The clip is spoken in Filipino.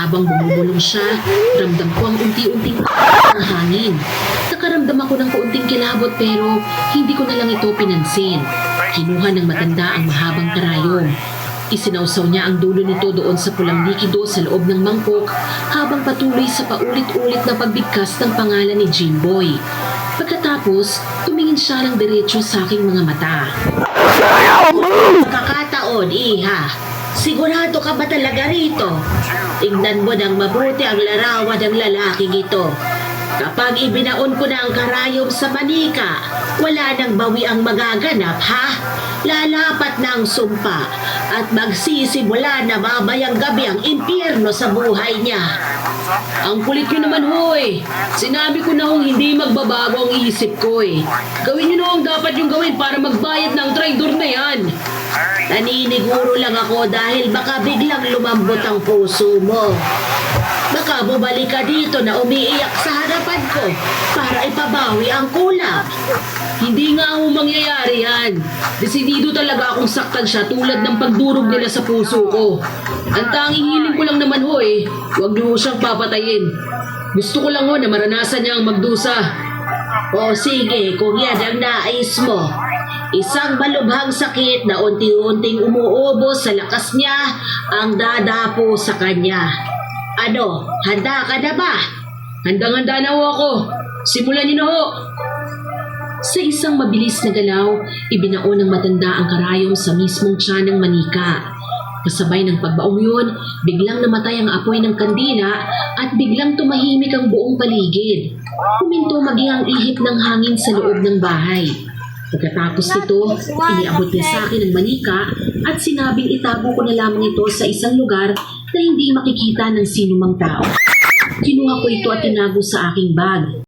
Habang bumubulong siya, ramdam ko ang unti-unting ng hangin. Nakaramdam ako ng kaunting kilabot pero hindi ko na lang ito pinansin. Kinuha ng matanda ang mahabang karayom. Isinawsaw niya ang dulo nito doon sa pulang likido sa loob ng mangkok habang patuloy sa paulit-ulit na pagbigkas ng pangalan ni Jimboy. Pagkatapos, tumingin siya ng diretso sa aking mga mata. Kakataon, Iha. Sigurado ka ba talaga rito? Tingnan mo ng mabuti ang larawan ng lalaking ito. Kapag ibinaon ko na ang karayom sa manika, wala nang bawi ang magaganap, ha? Lalapat na ang sumpa at magsisimula na mamayang gabi ang impyerno sa buhay niya. Ang kulit nyo naman hoy! Sinabi ko na hong hindi magbabago ang isip ko eh. Gawin nyo na ang dapat yung gawin para magbayad ng traidor na yan. Naniniguro lang ako dahil baka biglang lumambot ang puso mo. Baka bumalik ka dito na umiiyak sa harapan ko para ipabawi ang kulang. Hindi nga ho mangyayari yan. Desidido talaga akong saktan siya tulad ng pagdurog nila sa puso ko. Ang tanging hiling ko lang naman ho eh, huwag niyo ho siyang papatayin. Gusto ko lang ho na maranasan niya ang magdusa. O sige, kung yan ang nais mo. Isang malubhang sakit na unti-unting umuubos sa lakas niya ang dadapo sa kanya. Ano, handa ka na ba? Handang-handa na ho ako. Simulan niyo na ho. Sa isang mabilis na galaw, ibinaon ng matanda ang karayom sa mismong tiyan ng manika. Kasabay ng pagbaong yun, biglang namatay ang apoy ng kandila at biglang tumahimik ang buong paligid. Huminto maging ang ihip ng hangin sa loob ng bahay. Pagkatapos nito, iniabot niya sa akin ang manika at sinabing itago ko na lamang ito sa isang lugar na hindi makikita ng sinumang tao. Kinuha ko ito at tinago sa aking bag.